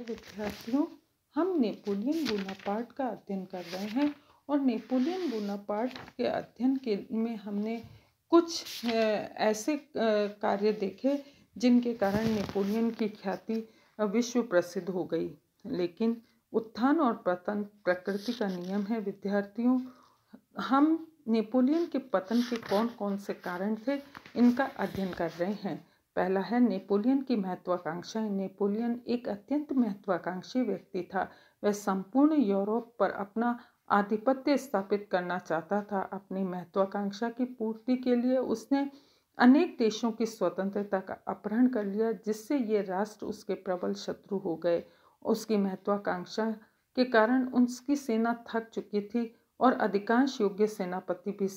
नमस्कार विद्यार्थियों, हम नेपोलियन बोनापार्ट का अध्ययन कर रहे हैं और नेपोलियन बोनापार्ट के अध्ययन के में हमने कुछ ऐसे कार्य देखे जिनके कारण नेपोलियन की ख्याति विश्व प्रसिद्ध हो गई। लेकिन उत्थान और पतन प्रकृति का नियम है विद्यार्थियों। हम नेपोलियन के पतन के कौन कौन से कारण थे इनका अध्ययन कर रहे हैं। पहला है नेपोलियन की महत्वाकांक्षा। नेपोलियन एक अत्यंत महत्वाकांक्षी व्यक्ति था। वह संपूर्ण यूरोप पर अपना आधिपत्य स्थापित करना चाहता था। अपनी महत्वाकांक्षा की पूर्ति के लिए उसने अनेक देशों की स्वतंत्रता का अपहरण कर लिया, जिससे ये राष्ट्र उसके प्रबल शत्रु हो गए। उसकी महत्वाकांक्षा के कारण उसकी सेना थक चुकी थी और अधिकांश योग्य सेनापति भी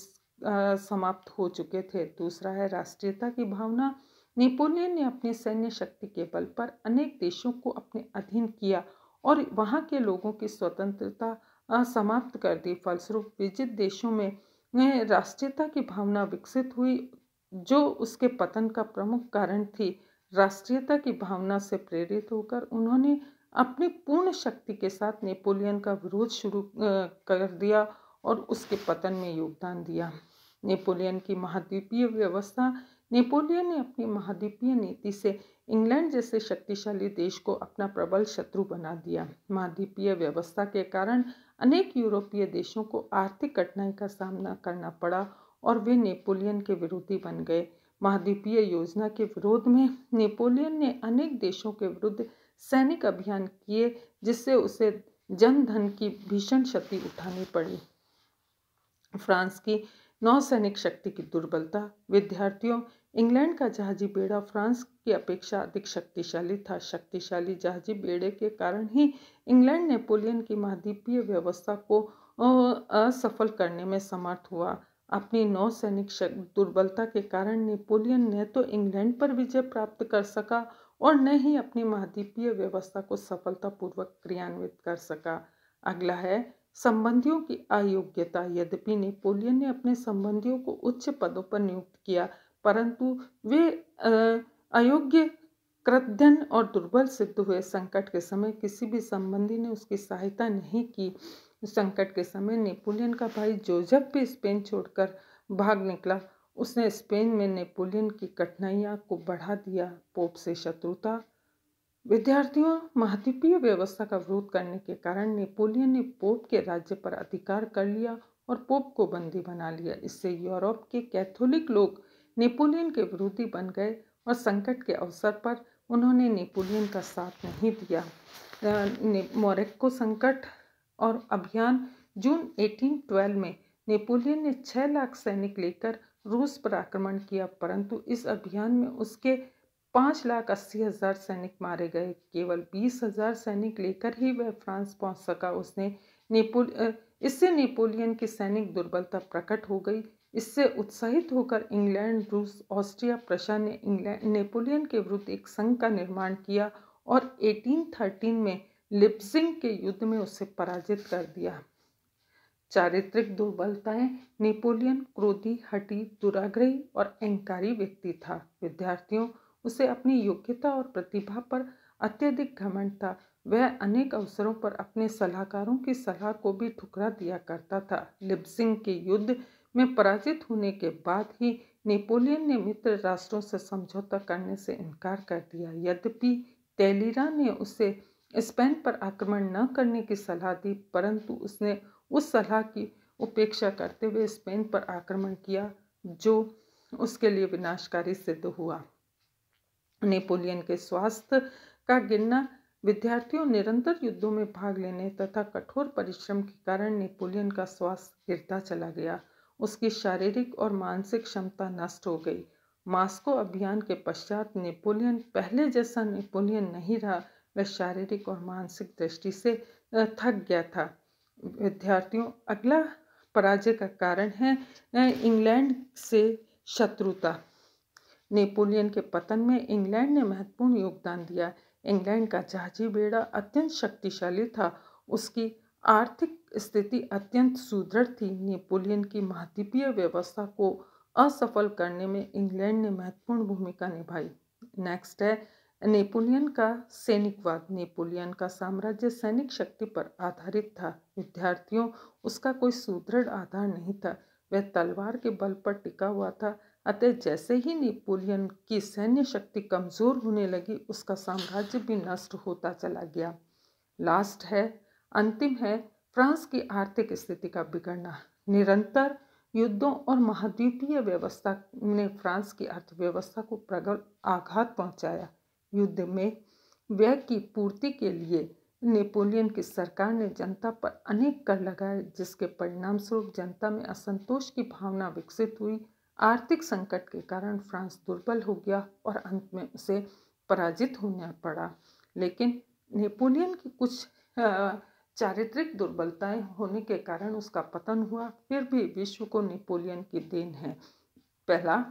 समाप्त हो चुके थे। दूसरा है राष्ट्रीयता की भावना। नेपोलियन ने अपनी सैन्य शक्ति के बल पर अनेक देशों को अपने अधीन किया और वहां के लोगों की स्वतंत्रता समाप्त कर दी। फलस्वरूप विजित देशों में राष्ट्रीयता की भावना विकसित हुई, जो उसके पतन का प्रमुख कारण थी। राष्ट्रीयता की भावना से प्रेरित होकर उन्होंने अपनी पूर्ण शक्ति के साथ नेपोलियन का विरोध शुरू कर दिया और उसके पतन में योगदान दिया। नेपोलियन की महाद्वीपीय व्यवस्था। नेपोलियन ने अपनी महाद्वीपीय नीति से इंग्लैंड जैसे शक्तिशाली देश को अपना प्रबल शत्रु बना दिया। महाद्वीपीय व्यवस्था के कारण अनेक यूरोपीय देशों को आर्थिक कठिनाई का सामना करना पड़ा और वे नेपोलियन के विरोधी बन गए। महाद्वीपीय योजना के विरोध में नेपोलियन ने अनेक देशों के विरुद्ध सैनिक अभियान किए, जिससे उसे जनधन की भीषण क्षति उठानी पड़ी। फ्रांस की नौसैनिक शक्ति की दुर्बलता। विद्यार्थियों, इंग्लैंड का जहाजी बेड़ा फ्रांस की अपेक्षा अधिक शक्तिशाली था। शक्तिशाली जहाजी बेड़े के कारण ही इंग्लैंड नेपोलियन की महाद्वीपीय व्यवस्था को असफल करने में समर्थ हुआ। अपनी नौसैनिक दुर्बलता के कारण नेपोलियन न तो इंग्लैंड पर विजय प्राप्त कर सका और न ही अपनी महाद्वीपीय व्यवस्था को सफलतापूर्वक क्रियान्वित कर सका। अगला है संबंधियों की अयोग्यता। यद्यपि नेपोलियन ने अपने संबंधियों को उच्च पदों पर नियुक्त किया, परंतु वे अयोग्य, कृतघ्न और दुर्बल सिद्ध हुए। संकट के समय किसी भी संबंधी ने उसकी सहायता नहीं की। संकट के समय नेपोलियन का भाई जोसेफ भी स्पेन छोड़कर भाग निकला। उसने स्पेन में नेपोलियन की कठिनाइयां को बढ़ा दिया। पोप से शत्रुता। विद्यार्थियों, महाद्वीपीय व्यवस्था का विरोध करने के कारण नेपोलियन ने पोप के राज्य पर अधिकार कर लिया और पोप को बंदी बना लिया। इससे यूरोप के कैथोलिक लोग नेपोलियन के विरोधी बन गए और संकट के अवसर पर उन्होंने नेपोलियन का साथ नहीं दिया। मोरक्को संकट और अभियान। जून 1812 में नेपोलियन ने 6 लाख सैनिक लेकर रूस पर आक्रमण किया, परंतु इस अभियान में उसके 5,80,000 सैनिक मारे गए। केवल 20,000 सैनिक लेकर ही वह फ्रांस पहुंच सका। इससे नेपोलियन की सैनिक दुर्बलता प्रकट हो गई। इससे उत्साहित होकर इंग्लैंड, रूस, ऑस्ट्रिया, प्रशा ने नेपोलियन के विरुद्ध एक संघ का निर्माण किया और 1813 में लिप्जिंग के युद्ध में उसे पराजित कर दिया। चारित्रिक दुर्बलताएं। नेपोलियन क्रोधी, हठी, दुराग्रही और अहंकारी व्यक्ति था। विद्यार्थियों, उसे अपनी योग्यता और प्रतिभा पर अत्यधिक घमंड था। वह अनेक अवसरों पर अपने सलाहकारों की सलाह को भी ठुकरा दिया करता था। लिप्जिंग के युद्ध में पराजित होने के बाद ही नेपोलियन ने मित्र राष्ट्रों से समझौता करने से इनकार कर दिया। यद्यपि टेलीरान ने उसे स्पेन पर आक्रमण न करने की सलाह दी, परंतु उसने उस सलाह की उपेक्षा करते हुए स्पेन पर आक्रमण किया, जो उसके लिए विनाशकारी सिद्ध हुआ। नेपोलियन के स्वास्थ्य का गिरना। विद्यार्थियों, निरंतर युद्धों में भाग लेने तथा कठोर परिश्रम के कारण नेपोलियन का स्वास्थ्य गिरता चला गया। उसकी शारीरिक और मानसिक क्षमता नष्ट हो गई। मास्को अभियान के पश्चात नेपोलियन पहले जैसा नेपोलियन नहीं रहा। वह शारीरिक और मानसिक दृष्टि से थक गया था। विद्यार्थियों, अगला पराजय का कारण है इंग्लैंड से शत्रुता। नेपोलियन के पतन में इंग्लैंड ने महत्वपूर्ण योगदान दिया। इंग्लैंड का जहाजी बेड़ा अत्यंत शक्तिशाली था। उसकी आर्थिक स्थिति अत्यंत सुदृढ़ थी। नेपोलियन की महाद्वीपीय व्यवस्था को असफल करने में इंग्लैंड ने महत्वपूर्ण भूमिका निभाई। नेक्स्ट है नेपोलियन का सैनिकवाद। नेपोलियन का साम्राज्य सैनिक शक्ति पर आधारित था। विद्यार्थियों, उसका कोई सुदृढ़ आधार नहीं था, वह तलवार के बल पर टिका हुआ था। अतः जैसे ही नेपोलियन की सैन्य शक्ति कमजोर होने लगी, उसका साम्राज्य भी नष्ट होता चला गया। अंतिम है फ्रांस की आर्थिक स्थिति का बिगड़ना। निरंतर युद्धों और महाद्वीपीय व्यवस्था ने फ्रांस की अर्थव्यवस्था को प्रबल आघात पहुंचाया। युद्ध में व्यय की पूर्ति के लिए नेपोलियन की सरकार ने जनता पर अनेक कर लगाए, जिसके परिणाम स्वरूप जनता में असंतोष की भावना विकसित हुई। आर्थिक संकट के कारण फ्रांस दुर्बल हो गया और अंत में उसे पराजित होना पड़ा। लेकिन नेपोलियन की कुछ चारित्रिक दुर्बलताएं होने के कारण उसका पतन हुआ। फिर भी विश्व को नेपोलियन की देन है। पहला,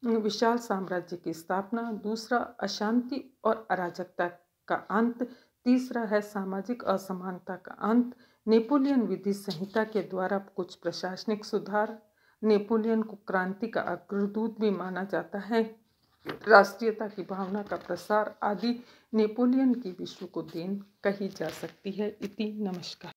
विशाल साम्राज्य की स्थापना। दूसरा, अशांति और अराजकता का अंत। तीसरा है सामाजिक असमानता का अंत। नेपोलियन विधि संहिता के द्वारा कुछ प्रशासनिक सुधार। नेपोलियन को क्रांति का अग्रदूत भी माना जाता है। राष्ट्रीयता की भावना का प्रसार आदि नेपोलियन की विश्व को देन कही जा सकती है। इति नमस्कार।